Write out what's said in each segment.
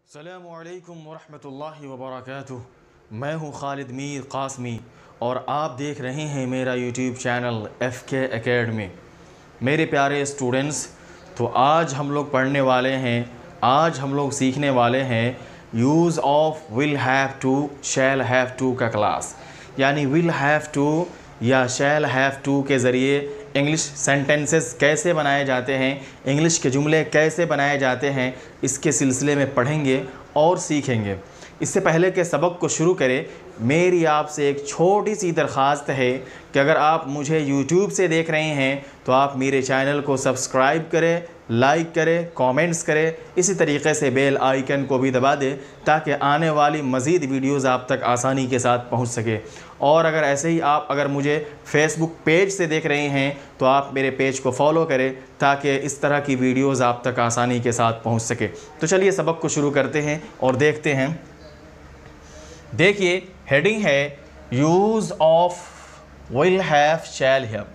अस्सलामुअलैकुम वरहमतुल्लाहि वबरकातुह। मैं हूँ खालिद मीर कासमी और आप देख रहे हैं मेरा यूट्यूब चैनल FK एकेडमी। मेरे प्यारे स्टूडेंट्स, तो आज हम लोग पढ़ने वाले हैं, आज हम लोग सीखने वाले हैं use of will have to shall have to का क्लास। यानी विल हैव टू या शैल हैव टू के ज़रिए इंग्लिश सेंटेंसेस कैसे बनाए जाते हैं, इंग्लिश के जुमले कैसे बनाए जाते हैं, इसके सिलसिले में पढ़ेंगे और सीखेंगे। इससे पहले के सबक को शुरू करें, मेरी आपसे एक छोटी सी दरख्वास्त है कि अगर आप मुझे YouTube से देख रहे हैं तो आप मेरे चैनल को सब्सक्राइब करें, लाइक करें, कमेंट्स करें, इसी तरीके से बेल आइकन को भी दबा दें ताकि आने वाली मज़ीद वीडियोस आप तक आसानी के साथ पहुंच सके। और अगर ऐसे ही आप अगर मुझे फेसबुक पेज से देख रहे हैं तो आप मेरे पेज को फॉलो करें ताकि इस तरह की वीडियोस आप तक आसानी के साथ पहुंच सके। तो चलिए सबक को शुरू करते हैं और देखते हैं। देखिए, हेडिंग है use of will have shall have.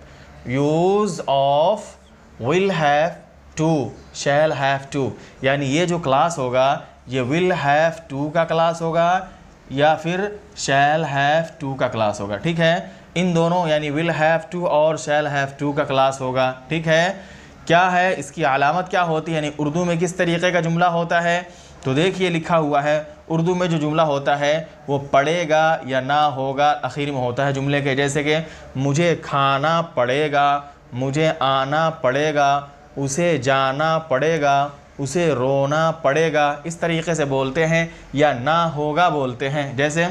Use of will have to shall have to, यानी ये जो क्लास होगा ये विल हैव टू का क्लास होगा या फिर शैल हैव टू का क्लास होगा। ठीक है, इन दोनों यानी विल हैव टू और शैल हैव टू का क्लास होगा। ठीक है, क्या है इसकी अलामत क्या होती है, यानी उर्दू में किस तरीके का जुमला होता है। तो देखिए लिखा हुआ है, उर्दू में जो जुमला होता है वो पड़ेगा या ना होगा आखिर में होता है जुमले के। जैसे कि मुझे खाना पड़ेगा, मुझे आना पड़ेगा, उसे जाना पड़ेगा, उसे रोना पड़ेगा, इस तरीके से बोलते हैं। या ना होगा बोलते हैं, जैसे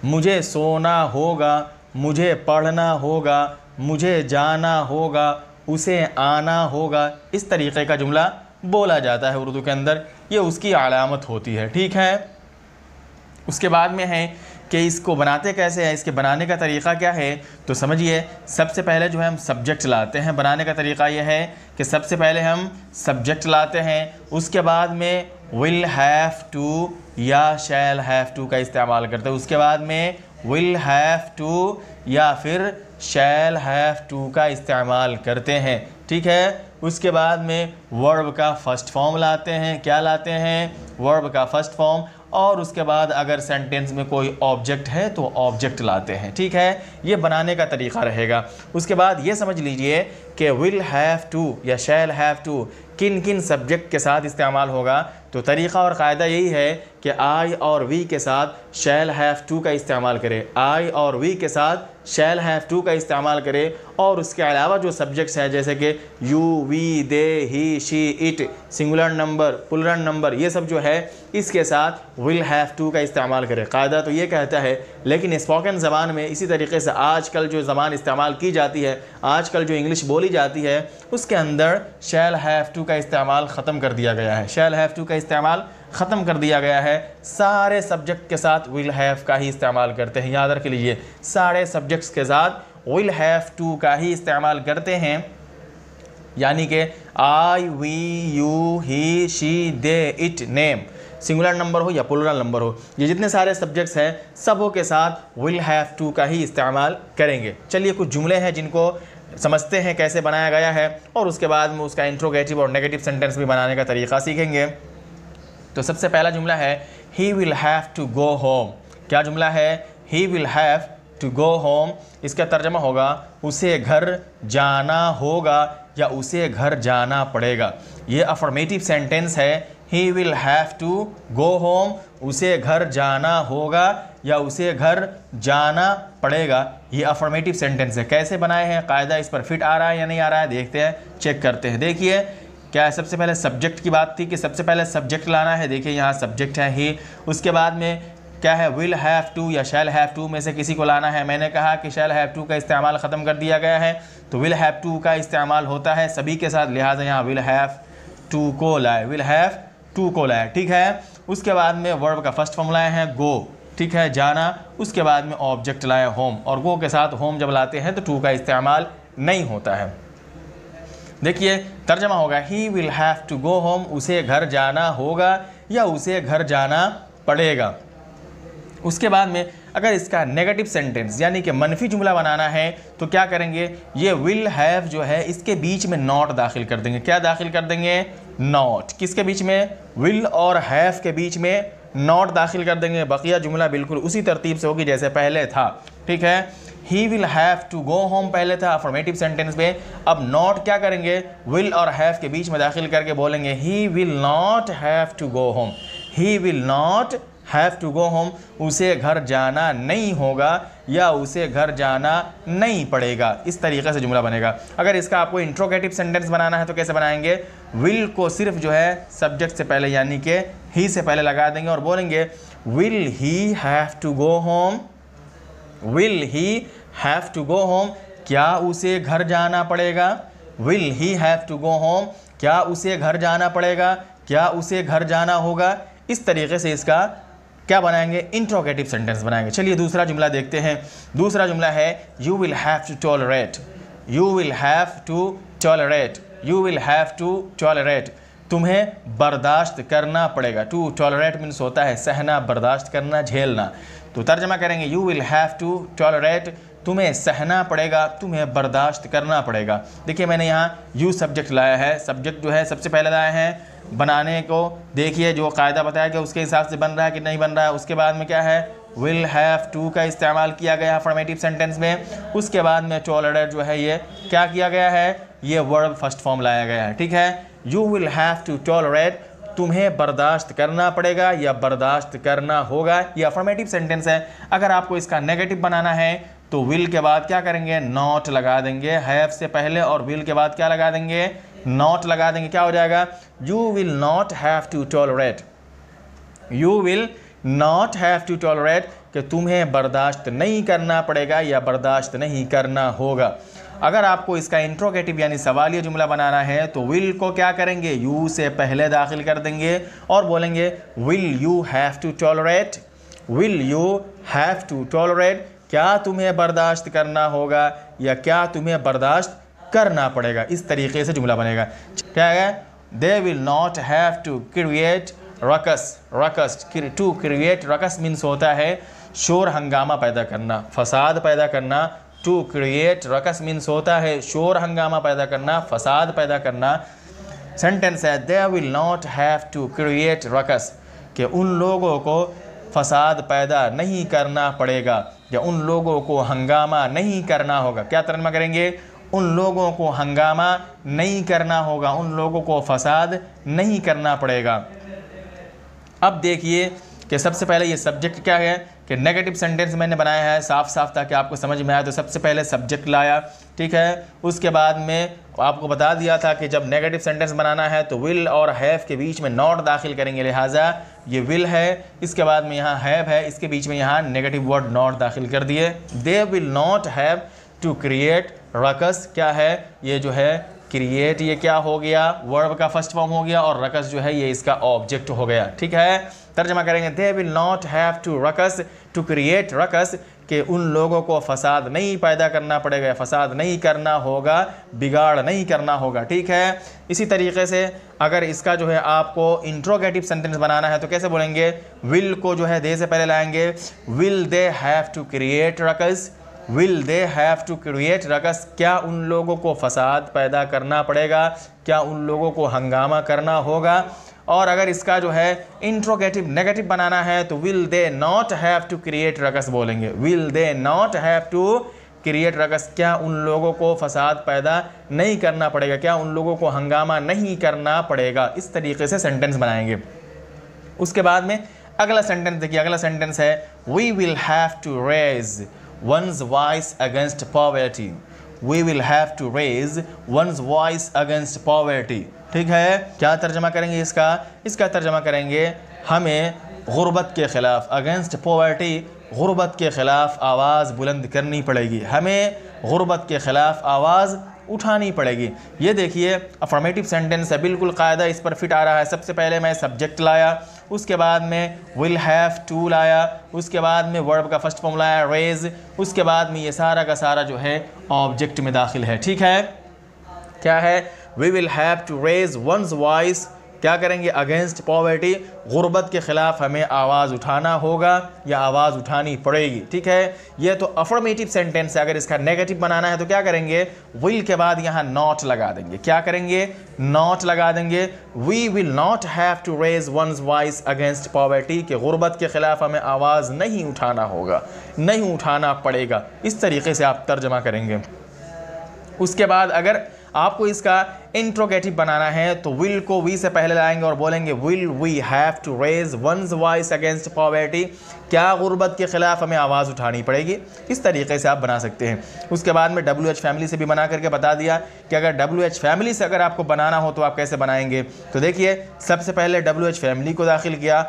मुझे सोना होगा, मुझे पढ़ना होगा, मुझे जाना होगा, उसे आना होगा, इस तरीके का जुमला बोला जाता है उर्दू के अंदर। ये उसकी अलामत होती है। ठीक है, उसके बाद में है कि इसको बनाते कैसे हैं, इसके बनाने का तरीक़ा क्या है। तो समझिए, सबसे पहले जो है हम सब्जेक्ट लाते हैं। बनाने का तरीक़ा यह है कि सबसे पहले हम सब्जेक्ट लाते हैं, उसके बाद में विल हैव टू या शैल हैव टू का इस्तेमाल करते हैं, उसके बाद में विल हैव टू या फिर शैल हैव टू का इस्तेमाल करते हैं। ठीक है, उसके बाद में वर्ब का फर्स्ट फॉर्म लाते हैं। क्या लाते हैं? वर्ब का फर्स्ट फॉर्म। और उसके बाद अगर सेंटेंस में कोई ऑब्जेक्ट है तो ऑब्जेक्ट लाते हैं। ठीक है, ये बनाने का तरीक़ा रहेगा। उसके बाद ये समझ लीजिए कि विल हैव टू या शैल हैव टू किन किन सब्जेक्ट के साथ इस्तेमाल होगा। तो तरीक़ा और क़ायदा यही है कि आई और वी के साथ शैल हैव टू का इस्तेमाल करें, आई और वी के साथ शैल हैव टू का इस्तेमाल करें। और उसके अलावा जो सब्जेक्ट्स हैं जैसे कि you, we, they, he, she, it, singular number, plural number, ये सब जो है इसके साथ विल हैव टू का इस्तेमाल करें। क़ायदा तो ये कहता है, लेकिन स्पोकन ज़बान में इसी तरीके से आजकल जो ज़बान इस्तेमाल की जाती है, आजकल जो इंग्लिश बोली जाती है, उसके अंदर शैल हैव टू का इस्तेमाल ख़त्म कर दिया गया है। शैल हैव टू का इस्तेमाल ख़त्म कर दिया गया है। सारे सब्जेक्ट के साथ विल हैव का ही इस्तेमाल करते हैं। याद रख लीजिए, सारे सब्जेक्ट्स के साथ विल हैव टू का ही इस्तेमाल करते हैं। यानी कि I, we, you, he, she, they, it, name, singular number हो या प्लूरल नंबर हो, ये जितने सारे सब्जेक्ट्स हैं सबों के साथ विल हैव टू का ही इस्तेमाल करेंगे। चलिए कुछ जुमले हैं जिनको समझते हैं कैसे बनाया गया है और उसके बाद में उसका इंट्रोगेटिव और नेगेटिव सेंटेंस भी बनाने का तरीक़ा सीखेंगे। तो सबसे पहला जुमला है he will have to go home. क्या जुमला है? He will have to go home. इसका तर्जमा होगा उसे घर जाना होगा या उसे घर जाना पड़ेगा। ये अफर्मेटिव सेंटेंस है। He will have to go home, उसे घर जाना होगा या उसे घर जाना पड़ेगा। ये अफर्मेटिव सेंटेंस है। कैसे बनाए हैं, कायदा इस पर फिट आ रहा है या नहीं आ रहा है, देखते हैं, चेक करते हैं। देखिए क्या है, सबसे पहले सब्जेक्ट की बात थी कि सबसे पहले सब्जेक्ट लाना है। देखिए यहाँ सब्जेक्ट है ही, उसके बाद में क्या है, विल हैव टू या शैल हैव टू में से किसी को लाना है। मैंने कहा कि शैल हैव टू का इस्तेमाल ख़त्म कर दिया गया है तो विल हैव टू का इस्तेमाल होता है सभी के साथ, लिहाजा यहाँ विल हैव टू को लाए, विल हैव टू को लाए। ठीक है, उसके बाद में वर्ब का फर्स्ट फॉर्म लाए हैं गो, ठीक है, जाना। उसके बाद में ऑब्जेक्ट लाए होम, और गो के साथ होम जब लाते हैं तो टू का इस्तेमाल नहीं होता है। देखिए तर्जमा होगा he will have to go home, उसे घर जाना होगा या उसे घर जाना पड़ेगा। उसके बाद में अगर इसका नेगेटिव सेंटेंस यानी कि मनफी जुमला बनाना है तो क्या करेंगे, ये विल हैव जो है इसके बीच में नॉट दाखिल कर देंगे। क्या दाखिल कर देंगे? नॉट, किसके बीच में, विल और हैव के बीच में नॉट दाखिल कर देंगे। बकिया जुमला बिल्कुल उसी तरतीब से होगी जैसे पहले था, ठीक है। He will have to go home पहले था अफर्मेटिव सेंटेंस में, अब नॉट क्या करेंगे, विल और हैव के बीच में दाखिल करके बोलेंगे he will not have to go home, he will not have to go home, उसे घर जाना नहीं होगा या उसे घर जाना नहीं पड़ेगा। इस तरीके से जुमला बनेगा। अगर इसका आपको इंट्रोगेटिव सेंटेंस बनाना है तो कैसे बनाएंगे, विल को सिर्फ जो है सब्जेक्ट से पहले यानी कि ही से पहले लगा देंगे और बोलेंगे will he have to go home, will he have to go home, क्या उसे घर जाना पड़ेगा, will he have to go home, क्या उसे घर जाना पड़ेगा, क्या उसे घर जाना होगा। इस तरीके से इसका क्या बनाएंगे, इंट्रोगेटिव सेंटेंस बनाएंगे। चलिए दूसरा जुमला देखते हैं। दूसरा जुमला है you will have to tolerate, you will have to tolerate, you will have to tolerate, तुम्हें बर्दाश्त करना पड़ेगा। टू टॉलरेट मीन्स होता है सहना, बर्दाश्त करना, झेलना। तो तर्जमा करेंगे you will have to tolerate, तुम्हें सहना पड़ेगा, तुम्हें बर्दाश्त करना पड़ेगा। देखिए मैंने यहाँ यू सब्जेक्ट लाया है, सब्जेक्ट जो है सबसे पहले लाए हैं बनाने को, देखिए जो कायदा बताया कि उसके हिसाब से बन रहा है कि नहीं बन रहा है। उसके बाद में क्या है, विल हैव टू का इस्तेमाल किया गया अफर्मेटिव सेंटेंस में। उसके बाद में टॉलरेट जो है ये क्या किया गया है, ये वर्ब फर्स्ट फॉर्म लाया गया है, ठीक है। You will have to tolerate, तुम्हें बर्दाश्त करना पड़ेगा या बर्दाश्त करना होगा, ये अफर्मेटिव सेंटेंस है। अगर आपको इसका नेगेटिव बनाना है तो विल के बाद क्या करेंगे, नॉट लगा देंगे, हैव से पहले, और विल के बाद क्या लगा देंगे, नॉट लगा देंगे। क्या हो जाएगा, you will not have to tolerate, you will not have to tolerate, कि तुम्हें बर्दाश्त नहीं करना पड़ेगा या बर्दाश्त नहीं करना होगा। अगर आपको इसका इंट्रोगेटिव यानी सवालिया जुमला बनाना है तो विल को क्या करेंगे, यू से पहले दाखिल कर देंगे और बोलेंगे will you have to tolerate, will you have to tolerate, क्या तुम्हें बर्दाश्त करना होगा या क्या तुम्हें बर्दाश्त करना पड़ेगा। इस तरीके से जुमला बनेगा। क्या है, they will not have to create ruckus, ruckus to create ruckus means होता है शोर हंगामा पैदा करना, फसाद पैदा करना। टू क्रिएट रकस मीन्स होता है शोर हंगामा पैदा करना, फसाद पैदा करना। सेंटेंस है they will not have to create ruckus, कि उन लोगों को फसाद पैदा नहीं करना पड़ेगा या उन लोगों को हंगामा नहीं करना होगा। क्या तर्जुमा करेंगे, उन लोगों को हंगामा नहीं करना होगा, उन लोगों को फसाद नहीं करना पड़ेगा। अब देखिए कि सबसे पहले ये सब्जेक्ट क्या है, कि नेगेटिव सेंटेंस मैंने बनाया है साफ साफ ताकि आपको समझ में आए। तो सबसे पहले सब्जेक्ट लाया, ठीक है। उसके बाद में आपको बता दिया था कि जब नेगेटिव सेंटेंस बनाना है तो विल और हैव के बीच में नॉट दाखिल करेंगे, लिहाजा ये विल है, इसके बाद में यहाँ हैव है, इसके बीच में यहाँ नेगेटिव वर्ड नॉट दाखिल कर दिए। They will not have to create ruckus, क्या है, ये जो है क्रिएट, ये क्या हो गया, वर्ब का फर्स्ट फॉर्म हो गया, और रकस जो है ये इसका ऑब्जेक्ट हो गया, ठीक है। तर्जमा करेंगे they will not have to ruckus, to create ruckus, कि उन लोगों को फसाद नहीं पैदा करना पड़ेगा, फसाद नहीं करना होगा, बिगाड़ नहीं करना होगा, ठीक है। इसी तरीके से अगर इसका जो है आपको इंट्रोगेटिव सेंटेंस बनाना है तो कैसे बोलेंगे, विल को जो है दे से पहले लाएंगे, will they have to create ruckus, will they have to create ruckus, क्या उन लोगों को फसाद पैदा करना पड़ेगा, क्या उन लोगों को हंगामा करना होगा। और अगर इसका जो है इंट्रोगेटिव नेगेटिव बनाना है तो will they not have to create ruckus बोलेंगे, will they not have to create ruckus, क्या उन लोगों को फसाद पैदा नहीं करना पड़ेगा, क्या उन लोगों को हंगामा नहीं करना पड़ेगा। इस तरीके से सेंटेंस बनाएंगे। उसके बाद में अगला सेंटेंस देखिए, अगला सेंटेंस है we will have to raise one's voice against poverty, we will have to raise one's voice against poverty, ठीक है। क्या तर्जमा करेंगे इसका, इसका तर्जमा करेंगे हमें गुर्बत के ख़िलाफ़, अगेंस्ट पॉवर्टी, गुर्बत के ख़िलाफ़ आवाज़ बुलंद करनी पड़ेगी, हमें गुर्बत के ख़िलाफ़ आवाज़ उठानी पड़ेगी। ये देखिए अफर्मेटिव सेंटेंस है, बिल्कुल कायदा इस पर फिट आ रहा है। सबसे पहले मैं सब्जेक्ट लाया, उसके बाद में विल हैव टू लाया, उसके बाद में वर्ब का फर्स्ट फॉर्म लाया रेज, उसके बाद में ये सारा का सारा जो है ऑब्जेक्ट में दाखिल है, ठीक है। क्या है, we will have to raise one's voice क्या करेंगे? अगेंस्ट पॉवर्टी, गुर्बत के ख़िलाफ़ हमें आवाज़ उठाना होगा या आवाज़ उठानी पड़ेगी। ठीक है, ये तो अफर्मेटिव सेंटेंस है। अगर इसका नेगेटिव बनाना है तो क्या करेंगे? विल के बाद यहाँ नॉट लगा देंगे। क्या करेंगे? नॉट लगा देंगे। We will not have to raise one's voice against poverty, कि गुर्बत के ख़िलाफ़ हमें आवाज़ नहीं उठाना होगा, नहीं उठाना पड़ेगा। इस तरीके से आप तर्जमा करेंगे। उसके बाद अगर आपको इसका इंट्रोगेटिव बनाना है तो विल को वी से पहले लाएंगे और बोलेंगे will we have to raise one's voice against poverty, क्या गुर्बत के ख़िलाफ़ हमें आवाज़ उठानी पड़ेगी। इस तरीके से आप बना सकते हैं। उसके बाद में WH फैमिली से भी बना करके बता दिया कि अगर WH फैमिली से अगर आपको बनाना हो तो आप कैसे बनाएंगे। तो देखिए, सबसे पहले WH फैमिली को दाखिल किया।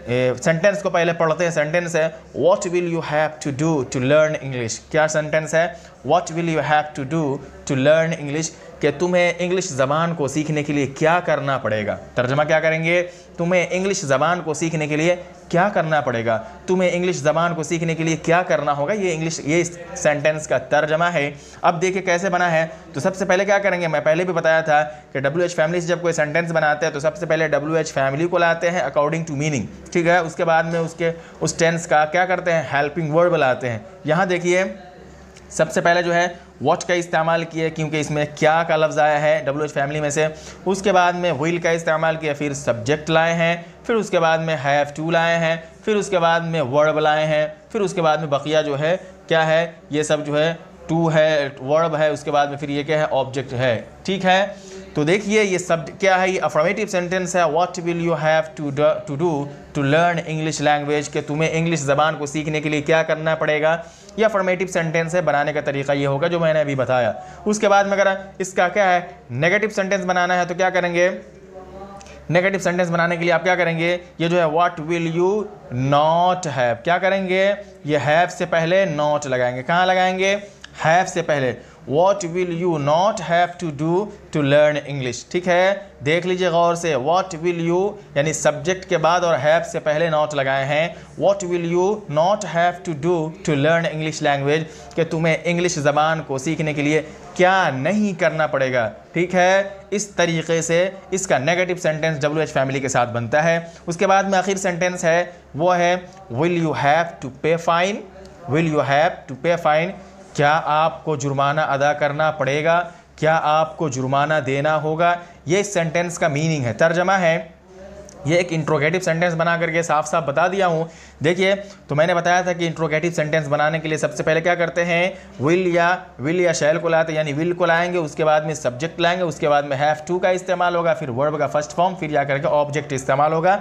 सेंटेंस को पहले पढ़ते हैं। सेंटेंस है what will you have to do to learn English. क्या सेंटेंस है? What will you have to do to learn English, कि तुम्हें इंग्लिश ज़बान को सीखने के लिए क्या करना पड़ेगा। तर्जमा क्या करेंगे? तुम्हें इंग्लिश ज़बान को सीखने के लिए क्या करना पड़ेगा, तुम्हें इंग्लिश ज़बान को सीखने के लिए क्या करना होगा। ये इस सेंटेंस का तर्जमा है। अब देखिए कैसे बना है। तो सबसे पहले क्या करेंगे, मैं पहले भी बताया था कि WH फैमिली से जब कोई सेंटेंस बनाते हैं तो सबसे पहले WH फैमिली को लाते हैं अकॉर्डिंग टू मीनिंग। ठीक है, उसके बाद में उस टेंस का क्या करते हैं? हेल्पिंग वर्ब लाते हैं। यहाँ देखिए सबसे पहले जो है वॉट का इस्तेमाल किया, क्योंकि इसमें क्या का लफ्ज़ आया है WH फैमिली में से। उसके बाद में विल का इस्तेमाल किया, फिर सब्जेक्ट लाए हैं, फिर उसके बाद में हैव टू लाए हैं, फिर उसके बाद में वर्ब लाए हैं, फिर उसके बाद में बकिया जो है क्या है, ये सब जो है टू है, वर्ब है, उसके बाद में फिर ये क्या है? ऑब्जेक्ट है। ठीक है, तो देखिए ये सब क्या है? ये अफर्मेटिव सेंटेंस है। What will you have to do to learn English language, कि तुम्हें इंग्लिश ज़बान को सीखने के लिए क्या करना पड़ेगा। ये अफर्मेटिव सेंटेंस है। बनाने का तरीका ये होगा जो मैंने अभी बताया। उसके बाद में अगर इसका क्या है नेगेटिव सेंटेंस बनाना है तो क्या करेंगे? नेगेटिव सेंटेंस बनाने के लिए आप क्या करेंगे? ये जो है what will you not have, क्या करेंगे? ये हैव से पहले नॉट लगाएंगे। कहाँ लगाएंगे? हैव से पहले। What will you not have to do to learn English। ठीक है, देख लीजिए गौर से। What will you यानी सब्जेक्ट के बाद और have से पहले नॉट लगाए हैं। What will you not have to do to learn English language, कि तुम्हें इंग्लिश ज़बान को सीखने के लिए क्या नहीं करना पड़ेगा। ठीक है, इस तरीके से इसका नेगेटिव सेंटेंस WH फैमिली के साथ बनता है। उसके बाद में आखिर सेंटेंस है वो है will you have to pay fine. Will you have to pay fine, क्या आपको जुर्माना अदा करना पड़ेगा, क्या आपको जुर्माना देना होगा। ये इस सेंटेंस का मीनिंग है, तर्जमा है। ये एक इंट्रोगेटिव सेंटेंस बना करके साफ साफ बता दिया हूँ। देखिए, तो मैंने बताया था कि इंट्रोगेटिव सेंटेंस बनाने के लिए सबसे पहले क्या करते हैं? विल या शैल को लाते हैं, यानी विल को लाएंगे, उसके बाद में सब्जेक्ट लाएंगे, उसके बाद में हैव टू का इस्तेमाल होगा, फिर वर्ब का फर्स्ट फॉर्म, फिर जा करके ऑब्जेक्ट इस्तेमाल होगा।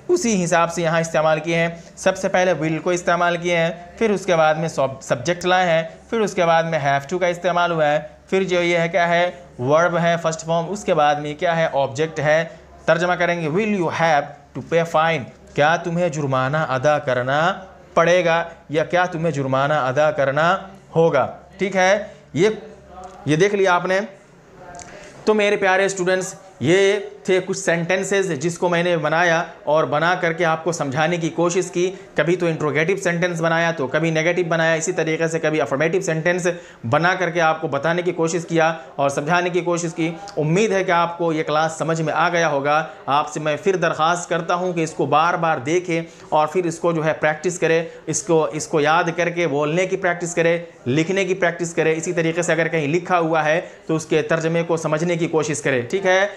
उसी हिसाब से यहाँ इस्तेमाल किए हैं। सबसे पहले विल को इस्तेमाल किए हैं, फिर उसके बाद में सब्जेक्ट लाए हैं, फिर उसके बाद में हैव टू का इस्तेमाल हुआ है, फिर जो ये है क्या है? वर्ब है फर्स्ट फॉर्म, उसके बाद में क्या है? ऑब्जेक्ट है। तर्जमा करेंगे will you have to pay fine, क्या तुम्हें जुर्माना अदा करना पड़ेगा या क्या तुम्हें जुर्माना अदा करना होगा। ठीक है, ये देख लिया आपने। तो मेरे प्यारे स्टूडेंट्स, ये थे कुछ सेंटेंसेस जिसको मैंने बनाया और बना करके आपको समझाने की कोशिश की। कभी तो इंट्रोगेटिव सेंटेंस बनाया तो कभी नेगेटिव बनाया, इसी तरीके से कभी अफर्मेटिव सेंटेंस बना करके आपको बताने की कोशिश किया और समझाने की कोशिश की। उम्मीद है कि आपको ये क्लास समझ में आ गया होगा। आपसे मैं फिर दरख्वास्त करता हूँ कि इसको बार बार देखें और फिर इसको जो है प्रैक्टिस करें, इसको याद करके बोलने की प्रैक्टिस करें, लिखने की प्रैक्टिस करें। इसी तरीके से अगर कहीं लिखा हुआ है तो उसके तर्जमे को समझने की कोशिश करें। ठीक है,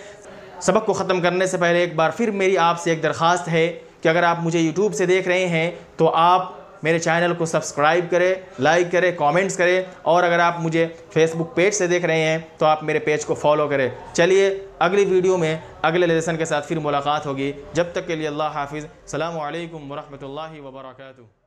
सबक को ख़त्म करने से पहले एक बार फिर मेरी आपसे एक दरख्वास्त है कि अगर आप मुझे YouTube से देख रहे हैं तो आप मेरे चैनल को सब्सक्राइब करें, लाइक करें, कमेंट्स करें, और अगर आप मुझे फेसबुक पेज से देख रहे हैं तो आप मेरे पेज को फॉलो करें। चलिए अगली वीडियो में अगले लेसन के साथ फिर मुलाकात होगी। जब तक के लिए अल्लाह हाफिज़। अस्सलामु अलैकुम व रहमतुल्लाहि व बरकातुहू।